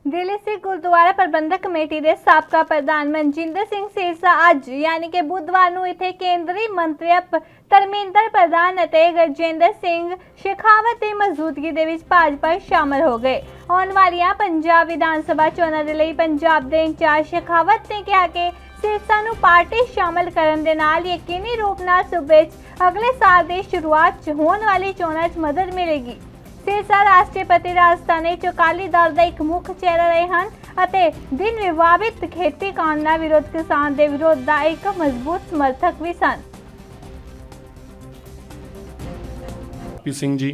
दिल्ली सिख गुरुद्वारा प्रबंधक कमेटी के साबका प्रधान मनजिंदर सिंह सिरसा अज यानी कि बुधवार ਨੂੰ ਇੱਥੇ ਕੇਂਦਰੀ ਮੰਤਰੀ ਧਰਮਿੰਦਰ ਪ੍ਰਧਾਨ ਅਤੇ ਗਰਜਿੰਦਰ ਸਿੰਘ ਸ਼ੇਖਾਵਤ ਦੀ ਮੌਜੂਦਗੀ ਦੇ ਵਿੱਚ ਭਾਜਪਾ ਸ਼ਾਮਲ ਹੋ ਗਏ। ਆਉਣ ਵਾਲੀਆਂ ਪੰਜਾਬ ਵਿਧਾਨ ਸਭਾ ਚੋਣਾਂ ਦੇ ਲਈ ਪੰਜਾਬ ਦੇ ਇੰਚਾਰਜ ਸ਼ੇਖਾਵਤ ਨੇ ਕਿਹਾ ਕਿ ਸਿਰਸਾ ਨੂੰ ਪਾਰਟੀ ਸ਼ਾਮਲ ਕਰਨ ਦੇ ਨਾਲ ਯਕੀਨੀ ਰੂਪ ਨਾਲ ਸੂਬੇ 'ਚ ਅਗਲੇ ਸਾਲ ਦੀ ਸ਼ੁਰੂਆਤ 'ਚ ਹੋਣ ਵਾਲੀ ਚੋਣਾਂ 'ਚ ਮਦਦ ਮਿਲੇਗੀ। सिरसा राष्ट्रपति राजधानी अकाली दल का एक मुख्य चेहरा रहे हैं दिन विवादित खेती कानून विरोध किसान के विरोध का एक मजबूत समर्थक भी सन। सिंह जी,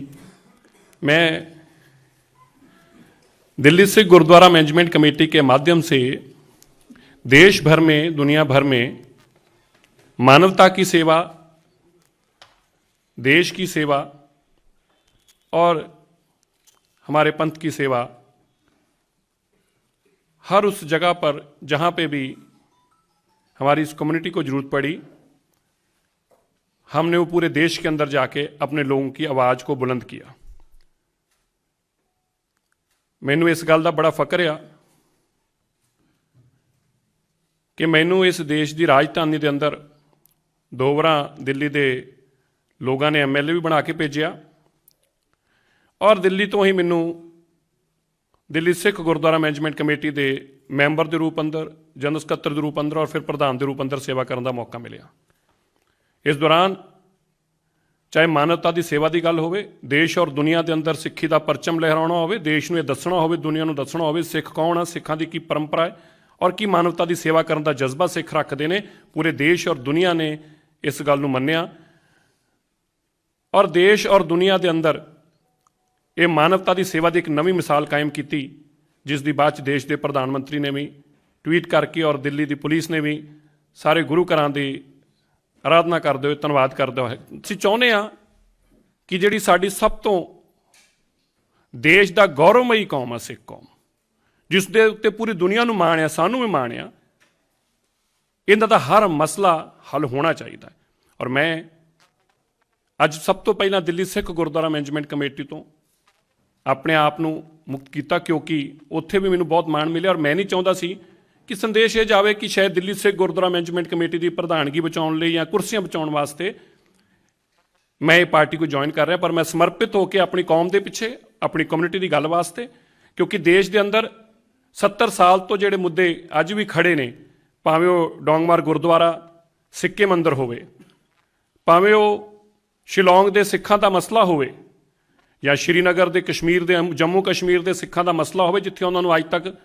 मैं दिल्ली सिख गुरुद्वारा मैनेजमेंट कमेटी के माध्यम से देश भर में, दुनिया भर में मानवता की सेवा, देश की सेवा और हमारे पंथ की सेवा हर उस जगह पर जहाँ पे भी हमारी इस कम्युनिटी को ज़रूरत पड़ी, हमने वो पूरे देश के अंदर जाके अपने लोगों की आवाज़ को बुलंद किया। मैनू इस गल का बड़ा फकर आ कि मैनू इस देश की राजधानी के अंदर 2 बार दिल्ली के लोगों ने MLA भी बना के भेजा और दिल्ली तो ही मैनू दिल्ली सिख गुरुद्वारा मैनेजमेंट कमेटी के मैंबर के रूप अंदर, जनरल सकत्तर के रूप अंदर और फिर प्रधान के रूप अंदर सेवा करने का मौका मिला। इस दौरान चाहे मानवता की सेवा की गल होवे, देश और दुनिया के अंदर सिक्खी का परचम लहराना होवे, देश में दसना होवे, दुनिया में दसना होवे सिख कौन है, सिखां की परंपरा है और की मानवता की सेवा करने का जज्बा सिख रखते हैं। पूरे देश और दुनिया ने इस गल नूं मन्निया और देश और दुनिया के अंदर ये मानवता की सेवा की एक नवी मिसाल कायम की, जिसकी बाद देश के प्रधानमंत्री ने भी ट्वीट करके और दिल्ली की पुलिस ने भी सारे गुरु घरां की आराधना करते हुए धन्यवाद करते हुए असीं चाहुंदे हां कि जिहड़ी साडी सब तो देश का गौरवमयी कौम है सिख कौम, जिस दे उत्ते पूरी दुनिया नूं माण आ, सानूं भी माण आ, इन्हां दा हर मसला हल होना चाहिए। और मैं अज सब तो पहला दिल्ली सिख गुरुद्वारा मैनेजमेंट कमेटी तो अपने आप नूं मुक्त किया, क्योंकि उत्थे भी मैनूं बहुत माण मिले और मैं नहीं चाहता सी कि संदेश ये जाए कि शायद दिल्ली सिख गुरुद्वारा मैनेजमेंट कमेटी की प्रधानगी बचाने लई या कुर्सियां बचाने वास्ते मैं ये पार्टी को ज्वाइन कर रहा, पर मैं समर्पित होकर अपनी कौम के पिछे, अपनी कम्युनिटी की गल वास्ते, क्योंकि देश के अंदर 70 साल तो जिहड़े मुद्दे अज भी खड़े ने, भावें वो डोंगमार गुरुद्वारा सिक्के मंदिर होवे, भावें वो शिलोंग के सिखां का मसला होवे या श्रीनगर के कश्मीर के जम्मू कश्मीर के सिखां का मसला हो, जिथे उन्होंने अज तक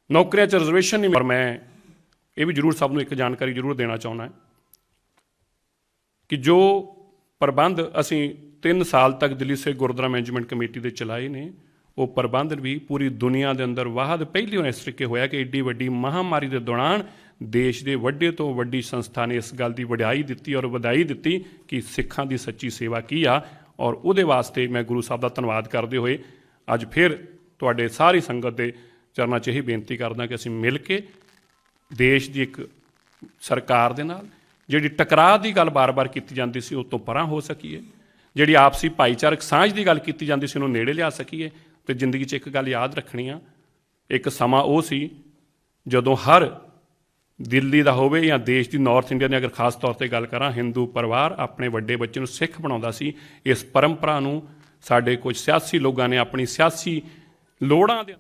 नौकरियां च रिजर्वेशन नहीं। और मैं ये भी जरूर सबनों एक जानकारी जरूर देना चाहना है कि जो प्रबंध असी 3 साल तक दिल्ली सिख गुरुद्वारा मैनेजमेंट कमेटी के चलाए ने, वो प्रबंध भी पूरी दुनिया के अंदर वाहद पहली इस तरीके होया कि एड्डी वड्डी महामारी के दौरान देश के वड्डे तो वड्डी संस्था ने इस गल की वडियाई दी और वधाई दी कि सिखां की सच्ची सेवा की आ। और उहदे वास्ते मैं गुरु साहब का धन्यवाद करते हुए अज फिर तुहाडे सारी संगत के चरणों 'च यही बेनती करदा कि असीं मिल के देश की एक सरकार दे नाल जिहड़ी टकराअ की गल बार बार की जाती सी उस तों परां हो सकीए, जिहड़ी आपसी भाईचारक सांझ की गल की जाती सी उहनूं नेड़े लिया सकीए। तो जिंदगी 'च एक गल याद रखनी आ, एक समा वो सी जदों हर दिल्ली का होवे या देश की नॉर्थ इंडिया की अगर खास तौर पर गल करा, हिंदू परिवार अपने वड्डे बच्चे नूं सिख बनाउंदा सी। इस परंपरा नूं साडे कुछ सियासी लोगों ने अपनी सियासी लोड़ां दे